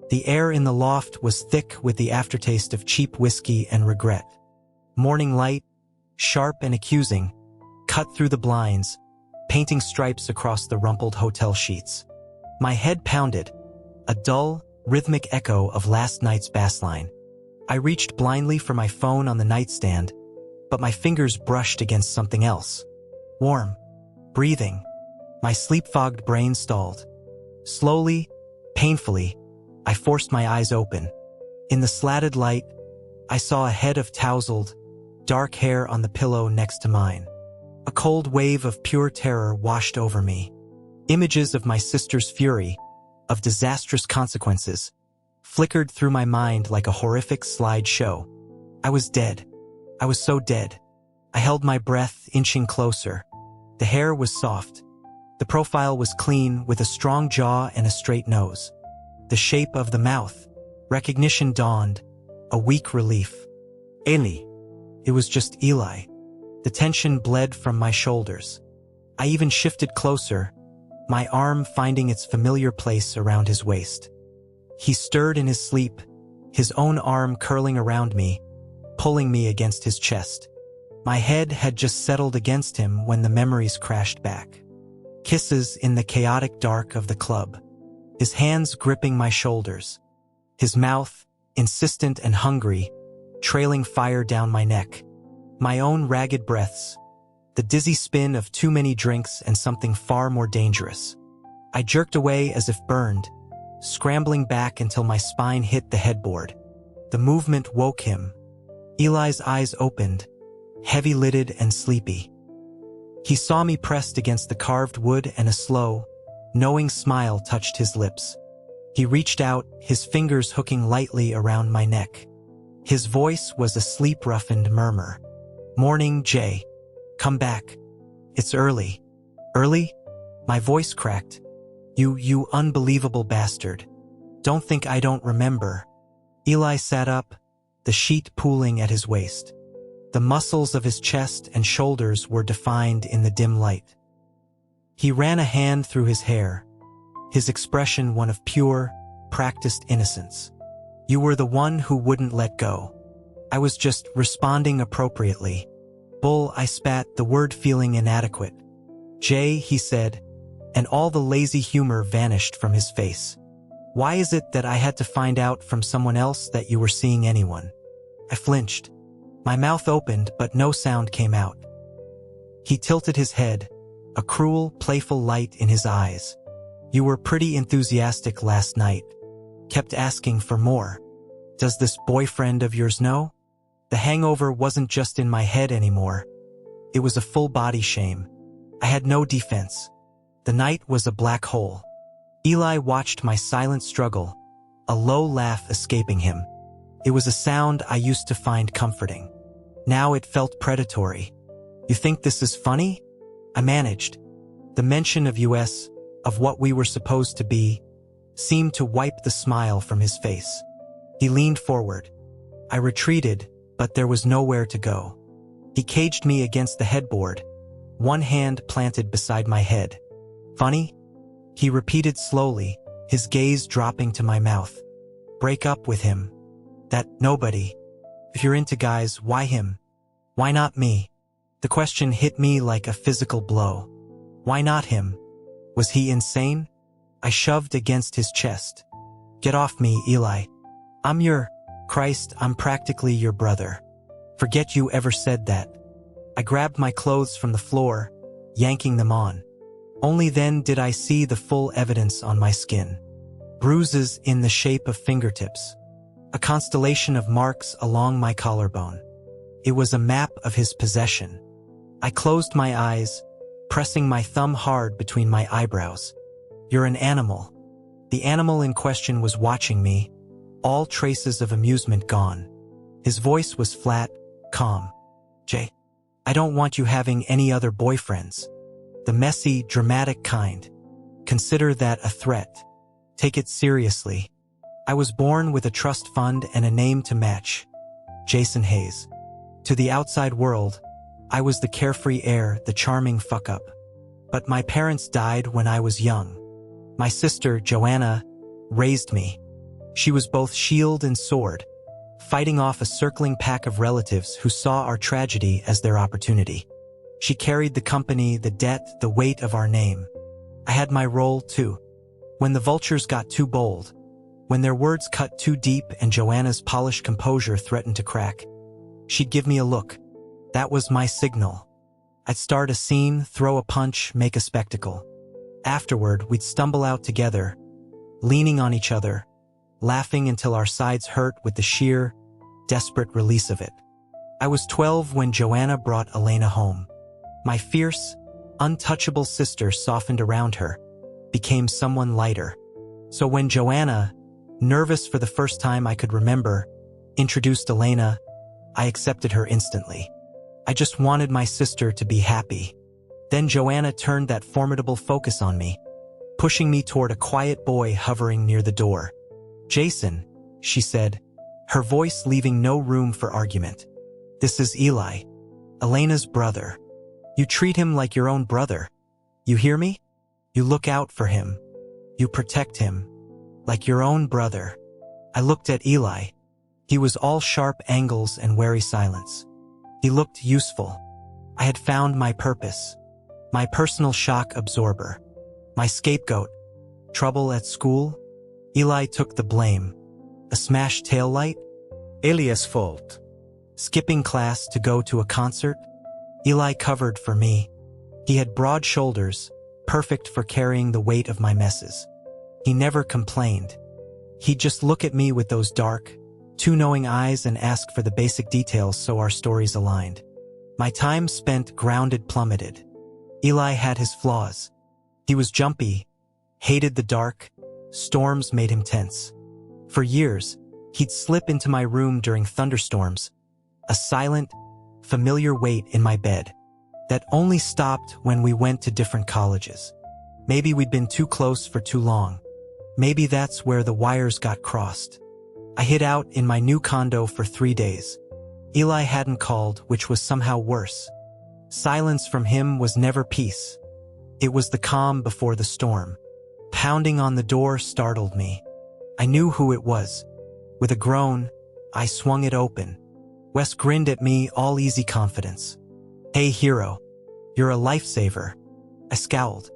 The air in the loft was thick with the aftertaste of cheap whiskey and regret. Morning light, sharp and accusing, cut through the blinds, painting stripes across the rumpled hotel sheets. My head pounded, a dull, rhythmic echo of last night's bassline. I reached blindly for my phone on the nightstand, but my fingers brushed against something else. Warm, breathing. My sleep-fogged brain stalled. Slowly, painfully, I forced my eyes open. In the slatted light, I saw a head of tousled, dark hair on the pillow next to mine. A cold wave of pure terror washed over me. Images of my sister's fury, of disastrous consequences, flickered through my mind like a horrific slideshow. I was dead. I was so dead. I held my breath, inching closer. The hair was soft. The profile was clean, with a strong jaw and a straight nose. The shape of the mouth. Recognition dawned, a weak relief. Eli. It was just Eli. The tension bled from my shoulders. I even shifted closer, my arm finding its familiar place around his waist. He stirred in his sleep, his own arm curling around me, pulling me against his chest. My head had just settled against him when the memories crashed back. Kisses in the chaotic dark of the club. His hands gripping my shoulders. His mouth, insistent and hungry, trailing fire down my neck. My own ragged breaths. The dizzy spin of too many drinks and something far more dangerous. I jerked away as if burned, scrambling back until my spine hit the headboard. The movement woke him. Eli's eyes opened, heavy-lidded and sleepy. He saw me pressed against the carved wood and a slow, knowing smile touched his lips. He reached out, his fingers hooking lightly around my neck. His voice was a sleep-roughened murmur. "Morning, Jay. Come back. It's early." "Early?" My voice cracked. You unbelievable bastard. Don't think I don't remember." Eli sat up, the sheet pooling at his waist. The muscles of his chest and shoulders were defined in the dim light. He ran a hand through his hair, his expression one of pure, practiced innocence. "You were the one who wouldn't let go. I was just responding appropriately." "Bull," I spat, the word feeling inadequate. "Jay," he said, and all the lazy humor vanished from his face. "Why is it that I had to find out from someone else that you were seeing anyone?" I flinched. My mouth opened, but no sound came out. He tilted his head, a cruel, playful light in his eyes. "You were pretty enthusiastic last night. Kept asking for more. Does this boyfriend of yours know?" The hangover wasn't just in my head anymore. It was a full-body shame. I had no defense. The night was a black hole. Eli watched my silent struggle, a low laugh escaping him. It was a sound I used to find comforting. Now it felt predatory. "You think this is funny?" I managed. The mention of US, of what we were supposed to be, seemed to wipe the smile from his face. He leaned forward. I retreated, but there was nowhere to go. He caged me against the headboard, one hand planted beside my head. "Funny?" He repeated slowly, his gaze dropping to my mouth. "Break up with him. That nobody. If you're into guys, why him? Why not me?" The question hit me like a physical blow. Why not him? Was he insane? I shoved against his chest. "Get off me, Eli. Christ, I'm practically your brother. Forget you ever said that." I grabbed my clothes from the floor, yanking them on. Only then did I see the full evidence on my skin. Bruises in the shape of fingertips. A constellation of marks along my collarbone. It was a map of his possession. I closed my eyes, pressing my thumb hard between my eyebrows. "You're an animal." The animal in question was watching me, all traces of amusement gone. His voice was flat, calm. "Jay, I don't want you having any other boyfriends. The messy, dramatic kind. Consider that a threat. Take it seriously. I was born with a trust fund and a name to match. Jason Hayes. To the outside world, I was the carefree heir, the charming fuck-up. But my parents died when I was young. My sister, Joanna, raised me. She was both shield and sword, fighting off a circling pack of relatives who saw our tragedy as their opportunity. She carried the company, the debt, the weight of our name. I had my role too. When the vultures got too bold, when their words cut too deep and Joanna's polished composure threatened to crack, she'd give me a look. That was my signal. I'd start a scene, throw a punch, make a spectacle. Afterward, we'd stumble out together, leaning on each other, laughing until our sides hurt with the sheer, desperate release of it. I was 12 when Joanna brought Elena home. My fierce, untouchable sister softened around her, became someone lighter. So when Joanna, nervous for the first time I could remember, introduced Elena, I accepted her instantly. I just wanted my sister to be happy. Then Joanna turned that formidable focus on me, pushing me toward a quiet boy hovering near the door. "Jason," she said, her voice leaving no room for argument. "This is Eli, Elena's brother. You treat him like your own brother. You hear me? You look out for him. You protect him. Like your own brother." I looked at Eli. He was all sharp angles and wary silence. He looked useful. I had found my purpose. My personal shock absorber. My scapegoat. Trouble at school? Eli took the blame. A smashed taillight? Elias' fault. Skipping class to go to a concert? Eli covered for me. He had broad shoulders, perfect for carrying the weight of my messes. He never complained. He'd just look at me with those dark, too knowing eyes and ask for the basic details so our stories aligned. My time spent grounded plummeted. Eli had his flaws. He was jumpy, hated the dark, storms made him tense. For years, he'd slip into my room during thunderstorms, a silent, familiar weight in my bed that only stopped when we went to different colleges. Maybe we'd been too close for too long. Maybe that's where the wires got crossed. I hid out in my new condo for 3 days. Eli hadn't called, which was somehow worse. Silence from him was never peace. It was the calm before the storm. Pounding on the door startled me. I knew who it was. With a groan, I swung it open. Wes grinned at me, all easy confidence. "Hey, hero. You're a lifesaver." I scowled.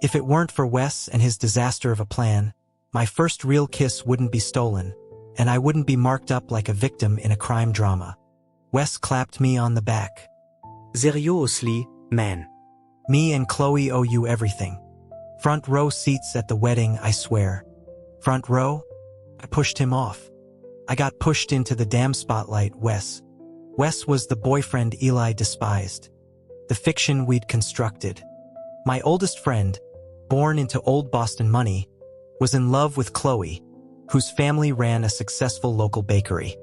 If it weren't for Wes and his disaster of a plan, my first real kiss wouldn't be stolen, and I wouldn't be marked up like a victim in a crime drama. Wes clapped me on the back. "Seriously, man. Me and Chloe owe you everything. Front row seats at the wedding, I swear." "Front row?" I pushed him off. I got pushed into the damn spotlight, Wes. Wes was the boyfriend Eli despised. The fiction we'd constructed. My oldest friend, born into old Boston money, was in love with Chloe, whose family ran a successful local bakery.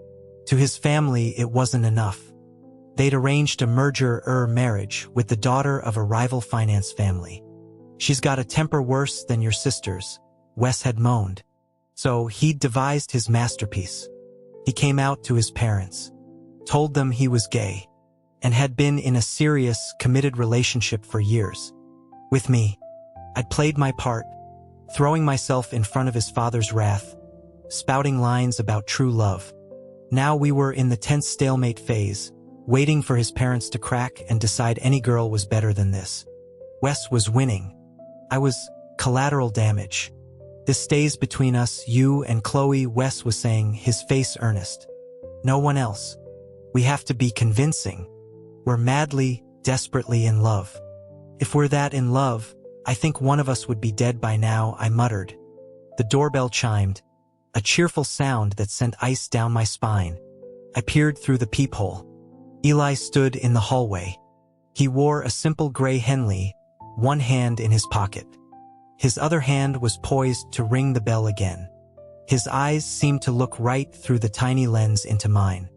To his family, it wasn't enough. They'd arranged a marriage with the daughter of a rival finance family. "She's got a temper worse than your sister's," Wes had moaned. So he'd devised his masterpiece. He came out to his parents, told them he was gay, and had been in a serious, committed relationship for years. With me, I'd played my part, throwing myself in front of his father's wrath, spouting lines about true love. Now we were in the tense stalemate phase, waiting for his parents to crack and decide any girl was better than this. Wes was winning. I was collateral damage. "This stays between us, you and Chloe," Wes was saying, his face earnest. "No one else. We have to be convincing. We're madly, desperately in love. If we're that in love, I think one of us would be dead by now," I muttered. The doorbell chimed, a cheerful sound that sent ice down my spine. I peered through the peephole. Eli stood in the hallway. He wore a simple gray Henley, one hand in his pocket. His other hand was poised to ring the bell again. His eyes seemed to look right through the tiny lens into mine.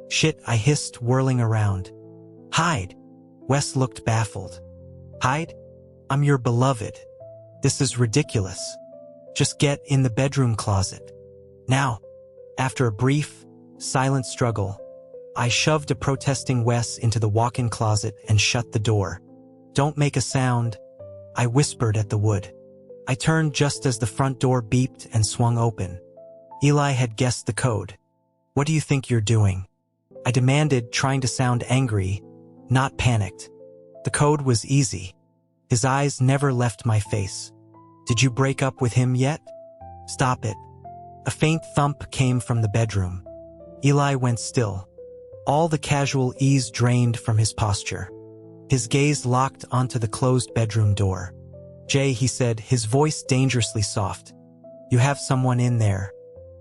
"Shit," I hissed, whirling around. "Hide." Wes looked baffled. "Hide? I'm your beloved. This is ridiculous. Just get in the bedroom closet. Now." After a brief, silent struggle, I shoved a protesting Wes into the walk-in closet and shut the door. "Don't make a sound," I whispered at the wood. I turned just as the front door beeped and swung open. Eli had guessed the code. "What do you think you're doing?" I demanded, trying to sound angry, not panicked. The code was easy. His eyes never left my face. "Did you break up with him yet?" "Stop it." A faint thump came from the bedroom. Eli went still. All the casual ease drained from his posture. His gaze locked onto the closed bedroom door. "Jay," he said, his voice dangerously soft. "You have someone in there."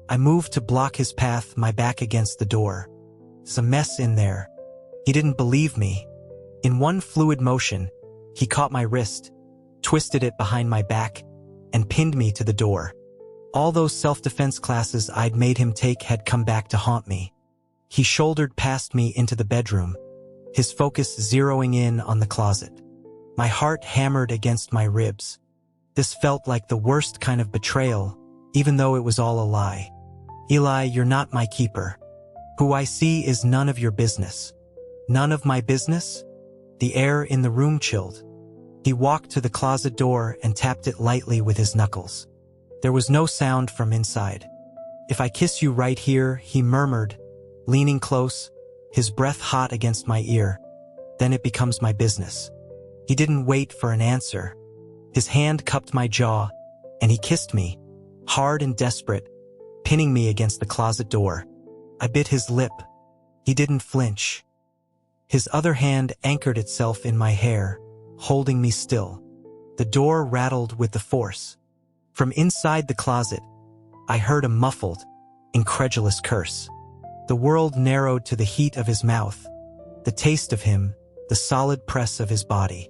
I moved to block his path, my back against the door. "It's a mess in there." He didn't believe me. In one fluid motion, he caught my wrist, twisted it behind my back, and pinned me to the door. All those self-defense classes I'd made him take had come back to haunt me. He shouldered past me into the bedroom, his focus zeroing in on the closet. My heart hammered against my ribs. This felt like the worst kind of betrayal, even though it was all a lie. "Eli, you're not my keeper. Who I see is none of your business." "None of my business?" The air in the room chilled. He walked to the closet door and tapped it lightly with his knuckles. There was no sound from inside. "If I kiss you right here," he murmured, leaning close, his breath hot against my ear, "then it becomes my business." He didn't wait for an answer. His hand cupped my jaw, and he kissed me, hard and desperate, pinning me against the closet door. I bit his lip. He didn't flinch. His other hand anchored itself in my hair, holding me still. The door rattled with the force. From inside the closet, I heard a muffled, incredulous curse. The world narrowed to the heat of his mouth, the taste of him, the solid press of his body.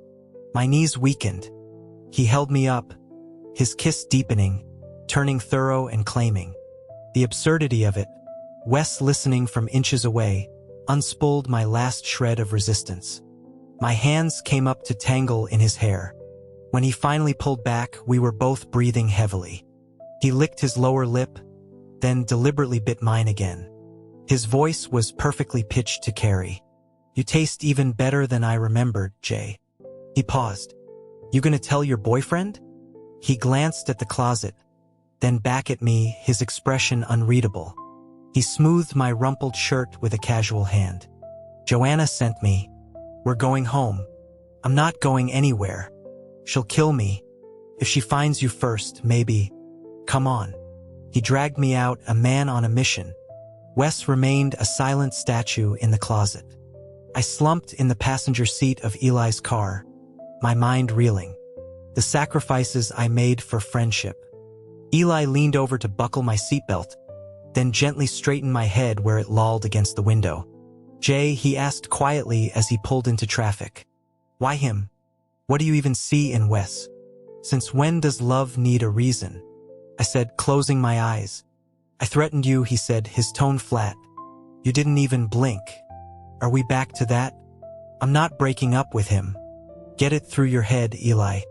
My knees weakened. He held me up, his kiss deepening, turning thorough and claiming. The absurdity of it, Wes listening from inches away, unspooled my last shred of resistance. My hands came up to tangle in his hair. When he finally pulled back, we were both breathing heavily. He licked his lower lip, then deliberately bit mine again. His voice was perfectly pitched to carry. "You taste even better than I remembered, Jay." He paused. "You gonna tell your boyfriend?" He glanced at the closet, then back at me, his expression unreadable. He smoothed my rumpled shirt with a casual hand. "Joanna sent me. We're going home." "I'm not going anywhere. She'll kill me. If she finds you first, maybe." "Come on." He dragged me out, a man on a mission. Wes remained a silent statue in the closet. I slumped in the passenger seat of Eli's car, my mind reeling. The sacrifices I made for friendship. Eli leaned over to buckle my seatbelt, then gently straightened my head where it lolled against the window. "Jay," he asked quietly as he pulled into traffic. "Why him? What do you even see in Wes? Since when does love need a reason?" I said, closing my eyes. "I threatened you," he said, his tone flat. "You didn't even blink. Are we back to that?" "I'm not breaking up with him. Get it through your head, Eli.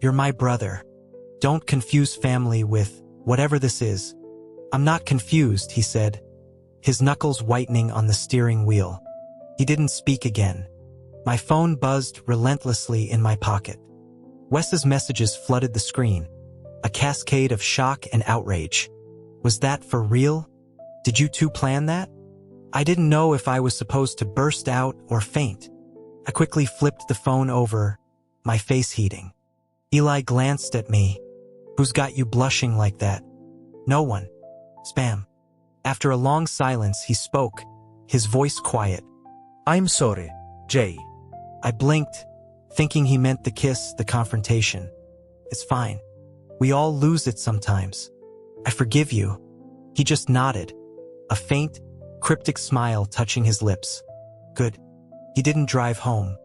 You're my brother. Don't confuse family with whatever this is." "I'm not confused," he said, his knuckles whitening on the steering wheel. He didn't speak again. My phone buzzed relentlessly in my pocket. Wes's messages flooded the screen, a cascade of shock and outrage. Was that for real? Did you two plan that? I didn't know if I was supposed to burst out or faint. I quickly flipped the phone over, my face heating. Eli glanced at me. "Who's got you blushing like that?" "No one. Spam." After a long silence, he spoke, his voice quiet. "I'm sorry, Jay." I blinked, thinking he meant the kiss, the confrontation. "It's fine. We all lose it sometimes. I forgive you." He just nodded, a faint, cryptic smile touching his lips. "Good." He didn't drive home.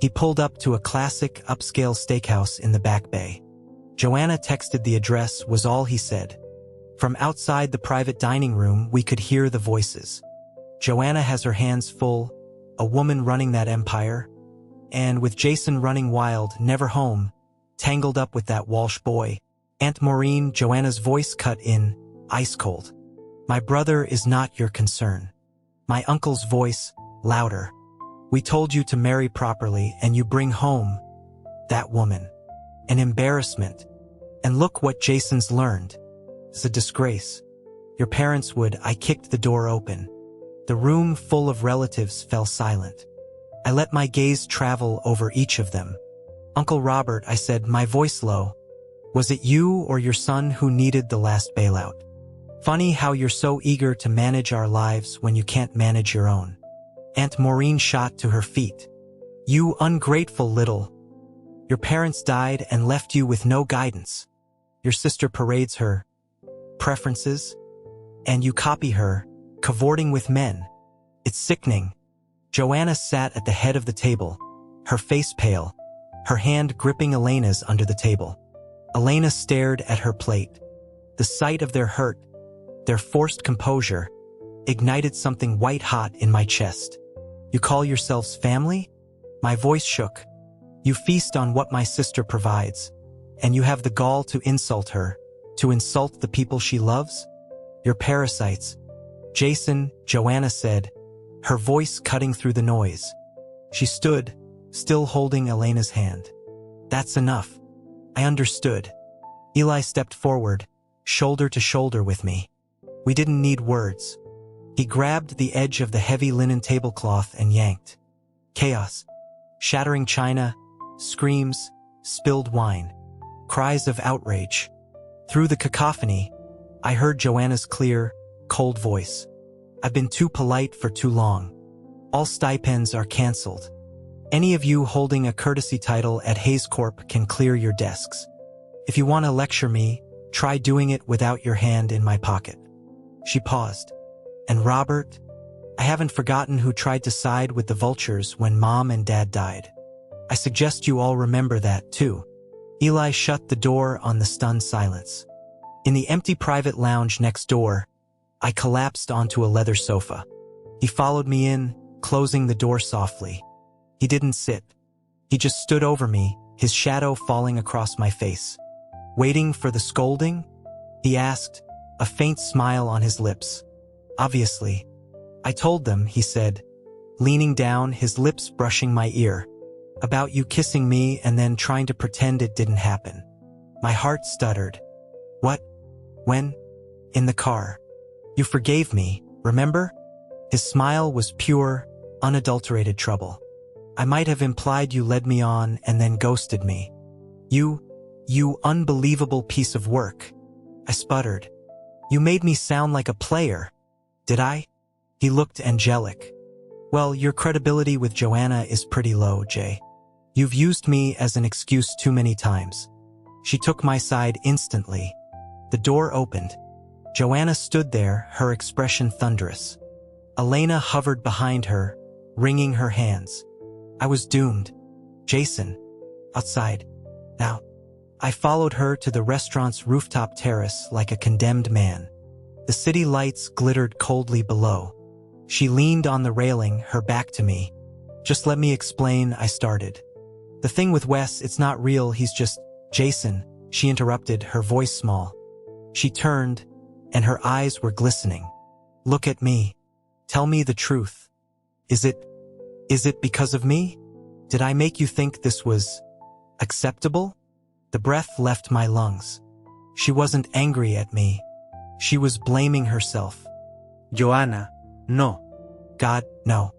He pulled up to a classic, upscale steakhouse in the Back Bay. Joanna texted the address, was all he said. From outside the private dining room, we could hear the voices. Joanna has her hands full, a woman running that empire, and with Jason running wild, never home, tangled up with that Walsh boy. Aunt Maureen, Joanna's voice cut in, ice cold. "My brother is not your concern." My uncle's voice, louder. "We told you to marry properly, and you bring home that woman. An embarrassment. And look what Jason's learned. It's a disgrace." Your parents would. I kicked the door open. The room full of relatives fell silent. I let my gaze travel over each of them. Uncle Robert, I said, my voice low. Was it you or your son who needed the last bailout? Funny how you're so eager to manage our lives when you can't manage your own. Aunt Maureen shot to her feet. You ungrateful little. Your parents died and left you with no guidance. Your sister parades her preferences, and you copy her, cavorting with men. It's sickening. Joanna sat at the head of the table, her face pale, her hand gripping Elena's under the table. Elena stared at her plate. The sight of their hurt, their forced composure, ignited something white-hot in my chest. You call yourselves family? My voice shook. You feast on what my sister provides, and you have the gall to insult her, to insult the people she loves? You're parasites. Jason, Joanna said, her voice cutting through the noise. She stood, still holding Elena's hand. That's enough. I understood. Eli stepped forward, shoulder to shoulder with me. We didn't need words. He grabbed the edge of the heavy linen tablecloth and yanked. Chaos. Shattering china, screams, spilled wine, cries of outrage. Through the cacophony, I heard Joanna's clear, cold voice. I've been too polite for too long. All stipends are canceled. Any of you holding a courtesy title at Hayes Corp can clear your desks. If you want to lecture me, try doing it without your hand in my pocket. She paused. And Robert? I haven't forgotten who tried to side with the vultures when Mom and Dad died. I suggest you all remember that, too. Eli shut the door on the stunned silence. In the empty private lounge next door, I collapsed onto a leather sofa. He followed me in, closing the door softly. He didn't sit. He just stood over me, his shadow falling across my face. Waiting for the scolding? He asked, a faint smile on his lips. Obviously. I told them, he said, leaning down, his lips brushing my ear. About you kissing me and then trying to pretend it didn't happen. My heart stuttered. What? When? In the car. You forgave me, remember? His smile was pure, unadulterated trouble. I might have implied you led me on and then ghosted me. You unbelievable piece of work. I sputtered. You made me sound like a player. Did I? He looked angelic. Well, your credibility with Joanna is pretty low, Jay. You've used me as an excuse too many times. She took my side instantly. The door opened. Joanna stood there, her expression thunderous. Elena hovered behind her, wringing her hands. I was doomed. Jason. Outside. Now. I followed her to the restaurant's rooftop terrace like a condemned man. The city lights glittered coldly below. She leaned on the railing, her back to me. Just let me explain, I started. The thing with Wes, it's not real, he's just... Jason, she interrupted, her voice small. She turned, and her eyes were glistening. Look at me. Tell me the truth. Is it because of me? Did I make you think this was acceptable? The breath left my lungs. She wasn't angry at me. She was blaming herself. Joanna, no. God, no.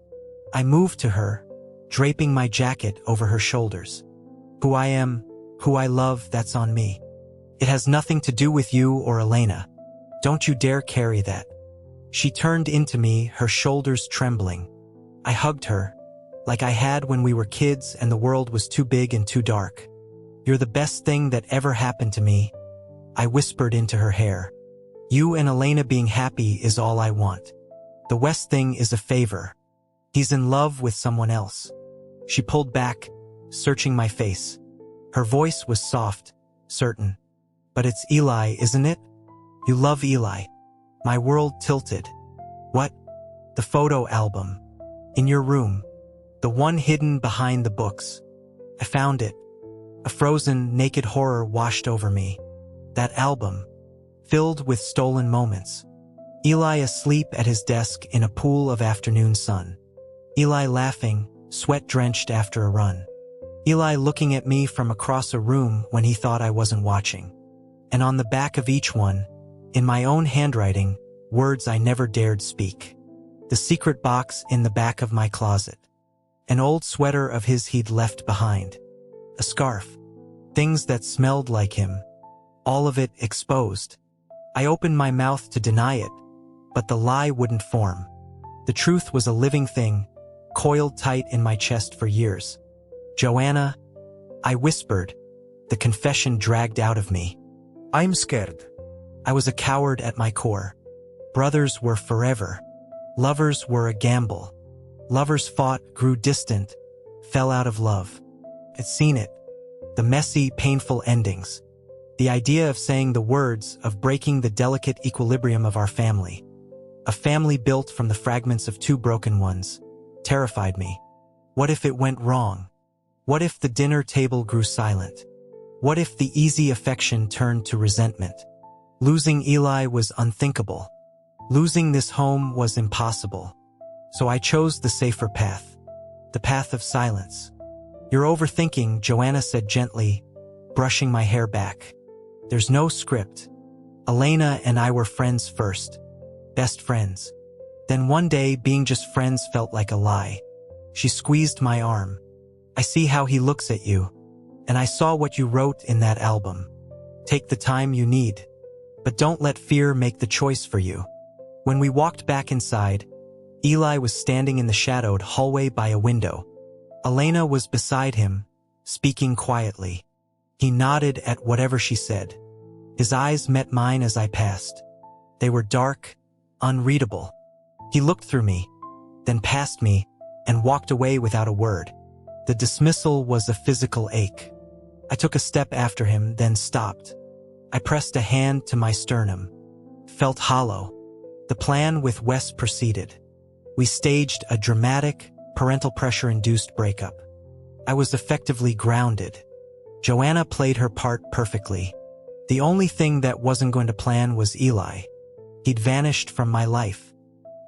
I moved to her, draping my jacket over her shoulders. Who I am, who I love, that's on me. It has nothing to do with you or Elena. Don't you dare carry that. She turned into me, her shoulders trembling. I hugged her, like I had when we were kids and the world was too big and too dark. You're the best thing that ever happened to me. I whispered into her hair. You and Elena being happy is all I want. The West thing is a favor. He's in love with someone else. She pulled back, searching my face. Her voice was soft, certain. But it's Eli, isn't it? You love Eli. My world tilted. What? The photo album. In your room. The one hidden behind the books. I found it. A frozen, naked horror washed over me. That album. Filled with stolen moments. Eli asleep at his desk in a pool of afternoon sun. Eli laughing, sweat-drenched after a run. Eli looking at me from across a room when he thought I wasn't watching. And on the back of each one, in my own handwriting, words I never dared speak. The secret box in the back of my closet. An old sweater of his he'd left behind. A scarf. Things that smelled like him. All of it exposed. I opened my mouth to deny it, but the lie wouldn't form. The truth was a living thing, coiled tight in my chest for years. "Joanna," I whispered, the confession dragged out of me. I'm scared. I was a coward at my core. Brothers were forever. Lovers were a gamble. Lovers fought, grew distant, fell out of love. I'd seen it. The messy, painful endings. The idea of saying the words, of breaking the delicate equilibrium of our family. A family built from the fragments of two broken ones, terrified me. What if it went wrong? What if the dinner table grew silent? What if the easy affection turned to resentment? Losing Eli was unthinkable. Losing this home was impossible. So I chose the safer path. The path of silence. "You're overthinking," Joanna said gently, brushing my hair back. "There's no script. Elena and I were friends first. Best friends. Then one day, being just friends felt like a lie." She squeezed my arm. "I see how he looks at you. And I saw what you wrote in that album. Take the time you need. But don't let fear make the choice for you." When we walked back inside, Eli was standing in the shadowed hallway by a window. Elena was beside him, speaking quietly. He nodded at whatever she said. His eyes met mine as I passed. They were dark, unreadable. He looked through me, then past me, and walked away without a word. The dismissal was a physical ache. I took a step after him, then stopped. I pressed a hand to my sternum. Felt hollow. The plan with Wes proceeded. We staged a dramatic, parental pressure-induced breakup. I was effectively grounded. Joanna played her part perfectly. The only thing that wasn't going to plan was Eli. He'd vanished from my life.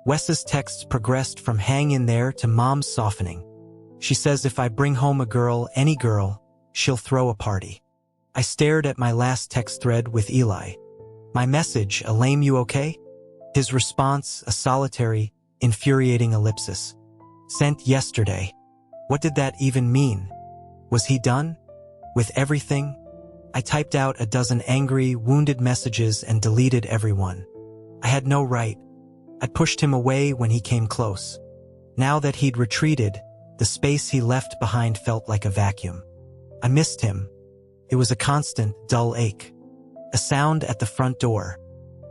Wes's texts progressed from hang in there to mom's softening. She says if I bring home a girl, any girl, she'll throw a party. I stared at my last text thread with Eli. My message, "A lame, you okay?" His response, a solitary, infuriating ellipsis. Sent yesterday. What did that even mean? Was he done? With everything? I typed out a dozen angry, wounded messages and deleted everyone. I had no right. I pushed him away when he came close. Now that he'd retreated, the space he left behind felt like a vacuum. I missed him. It was a constant, dull ache. A sound at the front door.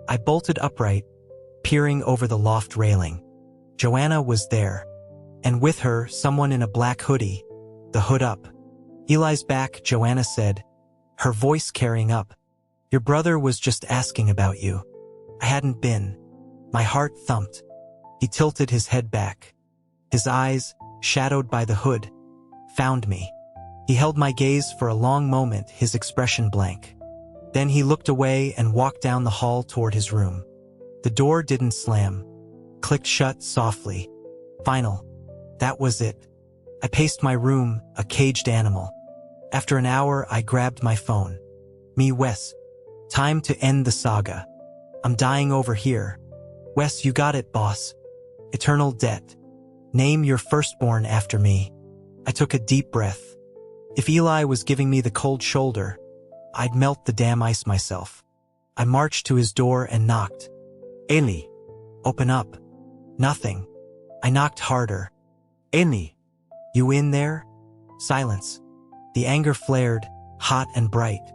I bolted upright, peering over the loft railing. Joanna was there. And with her, someone in a black hoodie, the hood up. "Eli's back," Joanna said, her voice carrying up. "Your brother was just asking about you." I hadn't been. My heart thumped. He tilted his head back. His eyes, shadowed by the hood, found me. He held my gaze for a long moment, his expression blank. Then he looked away and walked down the hall toward his room. The door didn't slam. Clicked shut softly. Final. That was it. I paced my room, a caged animal. After an hour, I grabbed my phone. "Me, Wes. Time to end the saga. I'm dying over here." "Wes, you got it, boss. Eternal debt. Name your firstborn after me." I took a deep breath. If Eli was giving me the cold shoulder, I'd melt the damn ice myself. I marched to his door and knocked. "Eli." "Open up." Nothing. I knocked harder. "Eli." "You in there?" Silence. The anger flared, hot and bright.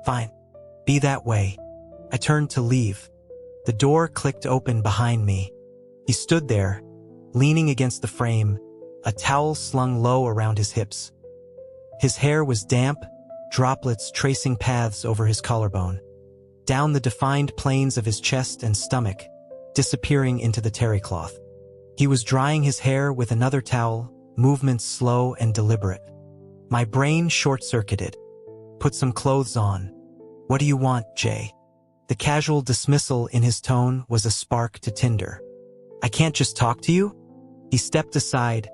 "Fine. Be that way." I turned to leave. The door clicked open behind me. He stood there, leaning against the frame, a towel slung low around his hips. His hair was damp, droplets tracing paths over his collarbone, down the defined planes of his chest and stomach, disappearing into the terry cloth. He was drying his hair with another towel, movements slow and deliberate. My brain short-circuited. "Put some clothes on." "What do you want, Jay?" The casual dismissal in his tone was a spark to tinder. "I can't just talk to you?" He stepped aside,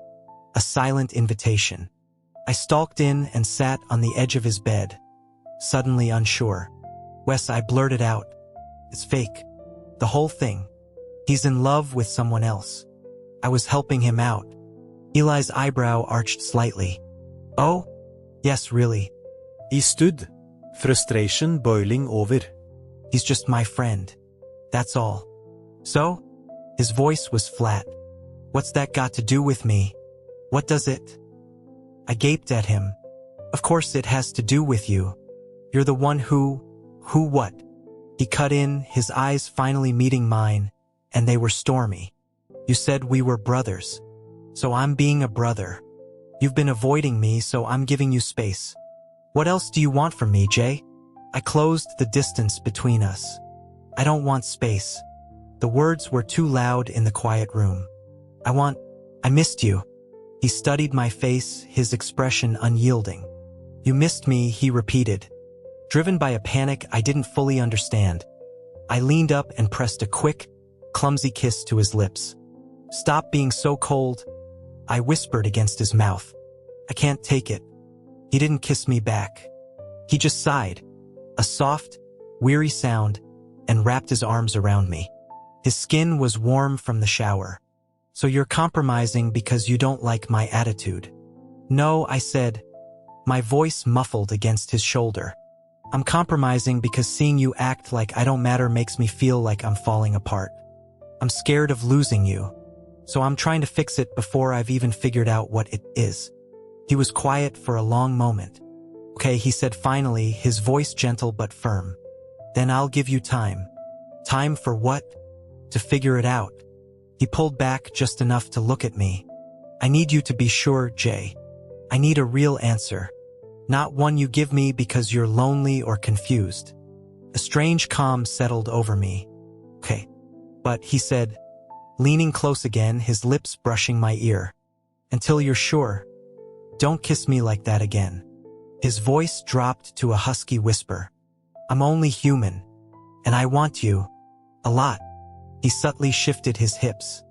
a silent invitation. I stalked in and sat on the edge of his bed, suddenly unsure. "Wes," I blurted out. "It's fake. The whole thing." He's in love with someone else. I was helping him out. Eli's eyebrow arched slightly. Oh? Yes, really. I stood, frustration boiling over. He's just my friend. That's all. So? His voice was flat. What's that got to do with me? What does it? I gaped at him. Of course it has to do with you. You're the one who what? He cut in, his eyes finally meeting mine, and they were stormy. You said we were brothers. So I'm being a brother. You've been avoiding me, so I'm giving you space. What else do you want from me, Jay? I closed the distance between us. I don't want space. The words were too loud in the quiet room. I missed you. He studied my face, his expression unyielding. You missed me, he repeated. Driven by a panic I didn't fully understand, I leaned up and pressed a quick, clumsy kiss to his lips. Stop being so cold, I whispered against his mouth. I can't take it. He didn't kiss me back. He just sighed, a soft, weary sound, and wrapped his arms around me. His skin was warm from the shower. So you're compromising because you don't like my attitude. No, I said, my voice muffled against his shoulder. I'm compromising because seeing you act like I don't matter makes me feel like I'm falling apart. I'm scared of losing you. So I'm trying to fix it before I've even figured out what it is. He was quiet for a long moment. Okay, he said finally, his voice gentle but firm. Then I'll give you time. Time for what? To figure it out. He pulled back just enough to look at me. I need you to be sure, Jay. I need a real answer. Not one you give me because you're lonely or confused. A strange calm settled over me. Okay. But, he said, leaning close again, his lips brushing my ear. Until you're sure. Don't kiss me like that again. His voice dropped to a husky whisper. I'm only human. And I want you. A lot. He subtly shifted his hips.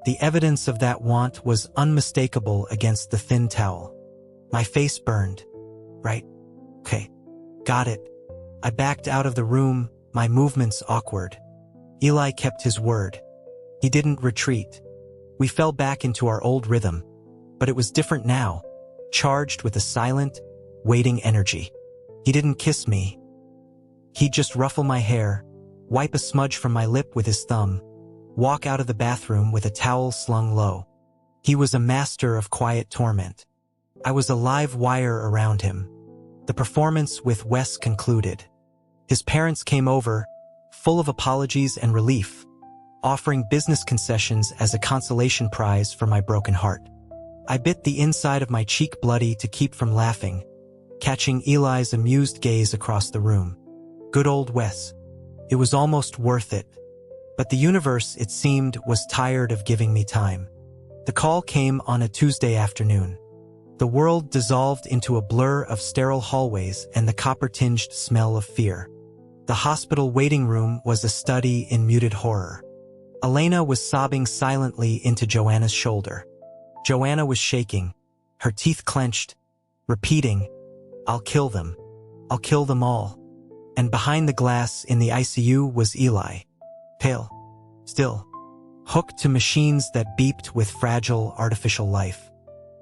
The evidence of that want was unmistakable against the thin towel. My face burned. Right? Okay. Got it. I backed out of the room, my movements awkward. Eli kept his word. He didn't retreat. We fell back into our old rhythm. But it was different now, charged with a silent, waiting energy. He didn't kiss me. He'd just ruffle my hair, wipe a smudge from my lip with his thumb, walk out of the bathroom with a towel slung low. He was a master of quiet torment. I was a live wire around him. The performance with Wes concluded. His parents came over, full of apologies and relief, offering business concessions as a consolation prize for my broken heart. I bit the inside of my cheek bloody to keep from laughing, catching Eli's amused gaze across the room. Good old Wes. It was almost worth it. But the universe, it seemed, was tired of giving me time. The call came on a Tuesday afternoon. The world dissolved into a blur of sterile hallways and the copper-tinged smell of fear. The hospital waiting room was a study in muted horror. Elena was sobbing silently into Joanna's shoulder. Joanna was shaking, her teeth clenched, repeating, I'll kill them. I'll kill them all. And behind the glass in the ICU was Eli. Pale. Still. Hooked to machines that beeped with fragile artificial life.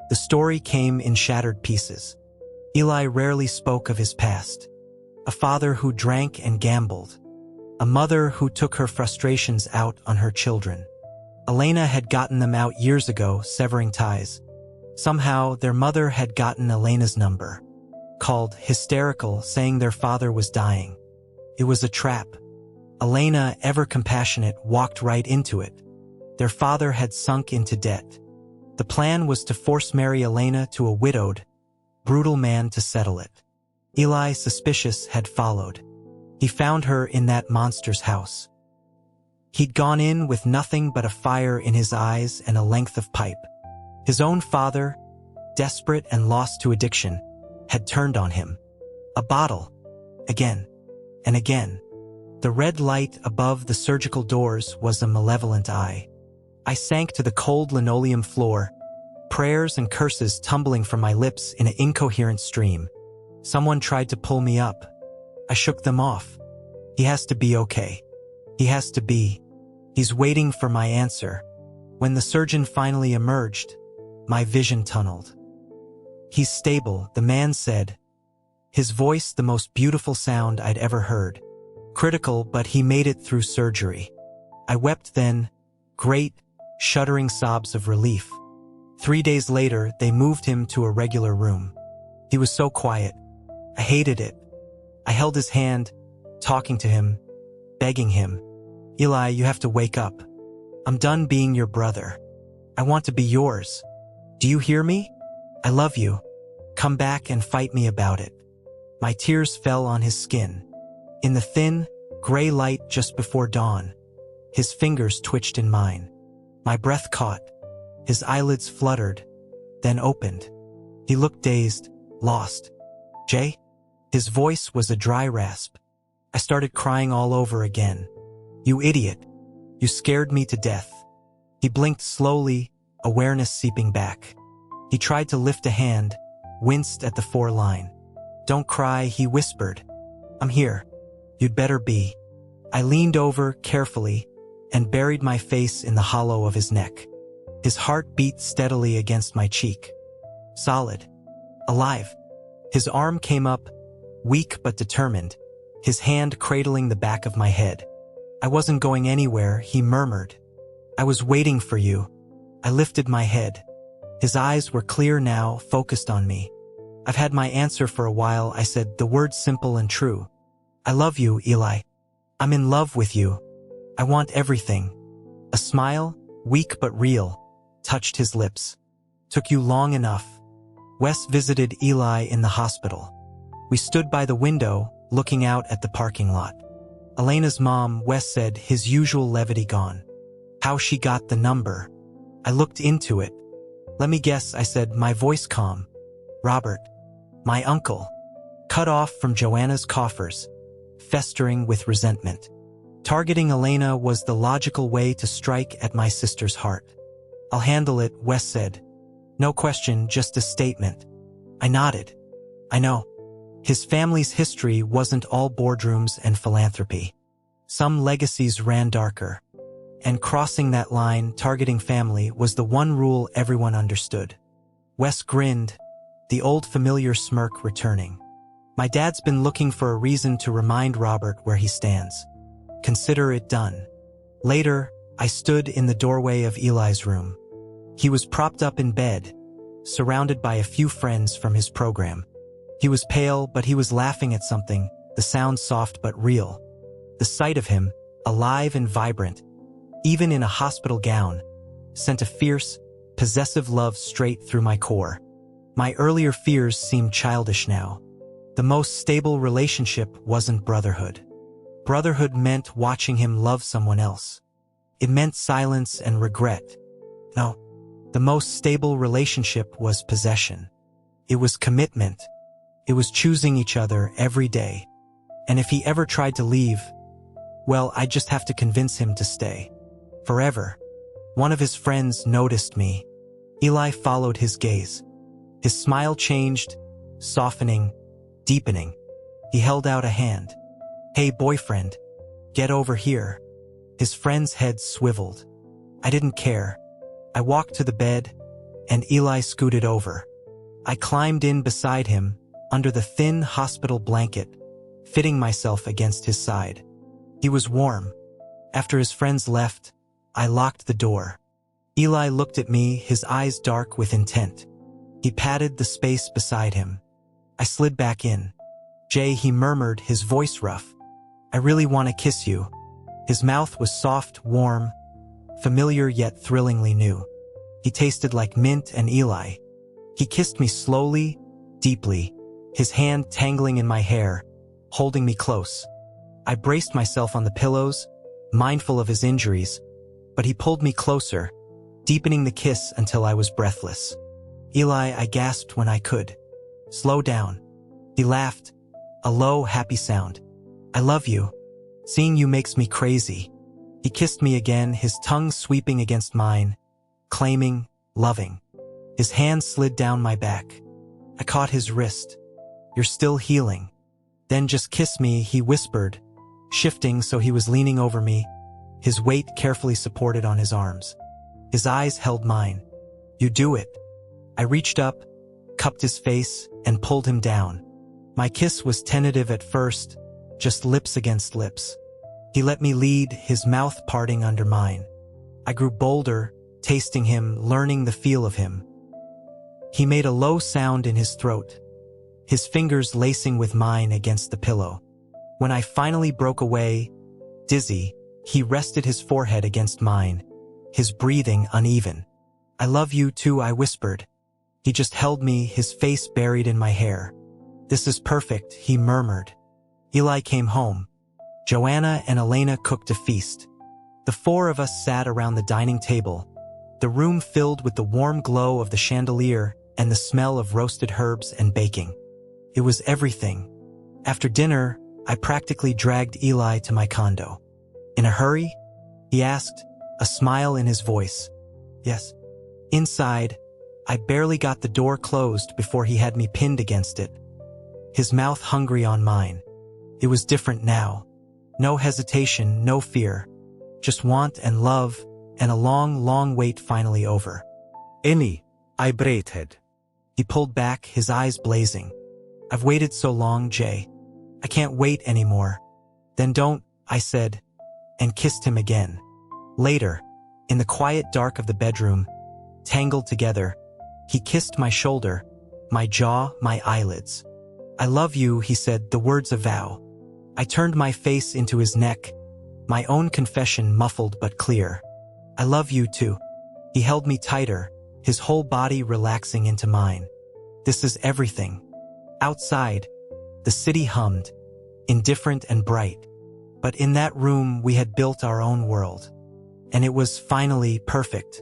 The story came in shattered pieces. Eli rarely spoke of his past. A father who drank and gambled. A mother who took her frustrations out on her children. Elena had gotten them out years ago, severing ties. Somehow, their mother had gotten Elena's number. Called hysterical, saying their father was dying. It was a trap. Elena, ever compassionate, walked right into it. Their father had sunk into debt. The plan was to force Mary Elena to a widowed, brutal man to settle it. Eli, suspicious, had followed. He found her in that monster's house. He'd gone in with nothing but a fire in his eyes and a length of pipe. His own father, desperate and lost to addiction, had turned on him. A bottle. Again. And again. The red light above the surgical doors was a malevolent eye. I sank to the cold linoleum floor, prayers and curses tumbling from my lips in an incoherent stream. Someone tried to pull me up. I shook them off. He has to be okay. He has to be. He's waiting for my answer. When the surgeon finally emerged, my vision tunneled. He's stable, the man said. His voice the most beautiful sound I'd ever heard. Critical, but he made it through surgery. I wept then, great, shuddering sobs of relief. 3 days later, they moved him to a regular room. He was so quiet. I hated it. I held his hand, talking to him, begging him. Eli, you have to wake up. I'm done being your brother. I want to be yours. Do you hear me? I love you. Come back and fight me about it. My tears fell on his skin. In the thin, gray light just before dawn, his fingers twitched in mine. My breath caught. His eyelids fluttered, then opened. He looked dazed, lost. Jay? His voice was a dry rasp. I started crying all over again. You idiot. You scared me to death. He blinked slowly, awareness seeping back. He tried to lift a hand, winced at the 4-line. Don't cry, he whispered. I'm here. You'd better be. I leaned over carefully and buried my face in the hollow of his neck. His heart beat steadily against my cheek. Solid. Alive. His arm came up, weak but determined, his hand cradling the back of my head. I wasn't going anywhere, he murmured. I was waiting for you. I lifted my head. His eyes were clear now, focused on me. I've had my answer for a while, I said, the words simple and true. I love you, Eli. I'm in love with you. I want everything. A smile, weak but real, touched his lips. Took you long enough. Wes visited Eli in the hospital. We stood by the window, looking out at the parking lot. Elena's mom, Wes said, his usual levity gone. How she got the number. I looked into it. Let me guess, I said, my voice calm. Robert. My uncle. Cut off from Joanna's coffers, festering with resentment. Targeting Elena was the logical way to strike at my sister's heart. I'll handle it, Wes said. No question, just a statement. I nodded. I know. His family's history wasn't all boardrooms and philanthropy. Some legacies ran darker. And crossing that line, targeting family, was the one rule everyone understood. Wes grinned, the old familiar smirk returning. My dad's been looking for a reason to remind Robert where he stands. Consider it done. Later, I stood in the doorway of Eli's room. He was propped up in bed, surrounded by a few friends from his program. He was pale, but he was laughing at something, the sound soft but real. The sight of him, alive and vibrant, even in a hospital gown, sent a fierce, possessive love straight through my core. My earlier fears seemed childish now. The most stable relationship wasn't brotherhood. Brotherhood meant watching him love someone else. It meant silence and regret. No, the most stable relationship was possession. It was commitment. It was choosing each other every day. And if he ever tried to leave, well, I'd just have to convince him to stay. Forever. One of his friends noticed me. Eli followed his gaze. His smile changed, softening, deepening. He held out a hand. Hey, boyfriend, get over here. His friend's head swiveled. I didn't care. I walked to the bed, and Eli scooted over. I climbed in beside him, under the thin hospital blanket, fitting myself against his side. He was warm. After his friends left, I locked the door. Eli looked at me, his eyes dark with intent. He patted the space beside him. I slid back in. Jay, he murmured, his voice rough. I really want to kiss you. His mouth was soft, warm, familiar yet thrillingly new. He tasted like mint and Eli. He kissed me slowly, deeply, his hand tangling in my hair, holding me close. I braced myself on the pillows, mindful of his injuries, but he pulled me closer, deepening the kiss until I was breathless. Eli, I gasped when I could. Slow down. He laughed, a low, happy sound. I love you. Seeing you makes me crazy. He kissed me again, his tongue sweeping against mine, claiming, loving. His hand slid down my back. I caught his wrist. You're still healing. Then just kiss me, he whispered, shifting so he was leaning over me, his weight carefully supported on his arms. His eyes held mine. "You do it." I reached up, cupped his face, and pulled him down. My kiss was tentative at first, just lips against lips. He let me lead, his mouth parting under mine. I grew bolder, tasting him, learning the feel of him. He made a low sound in his throat, his fingers lacing with mine against the pillow. When I finally broke away, dizzy, he rested his forehead against mine, his breathing uneven. "I love you too," I whispered. He just held me, his face buried in my hair. "This is perfect," he murmured. Eli came home. Joanna and Elena cooked a feast. The four of us sat around the dining table, the room filled with the warm glow of the chandelier and the smell of roasted herbs and baking. It was everything. After dinner, I practically dragged Eli to my condo. "In a hurry?" he asked, a smile in his voice. "Yes." Inside, I barely got the door closed before he had me pinned against it, his mouth hungry on mine. It was different now. No hesitation, no fear. Just want and love, and a long, long wait finally over. "Any," I breathed. He pulled back, his eyes blazing. "I've waited so long, Jay. I can't wait anymore." "Then don't," I said, and kissed him again. Later, in the quiet dark of the bedroom, tangled together, he kissed my shoulder, my jaw, my eyelids. "I love you," he said, the words a vow. I turned my face into his neck, my own confession muffled but clear. "I love you too." He held me tighter, his whole body relaxing into mine. This is everything. Outside, the city hummed, indifferent and bright. But in that room we had built our own world. And it was finally perfect.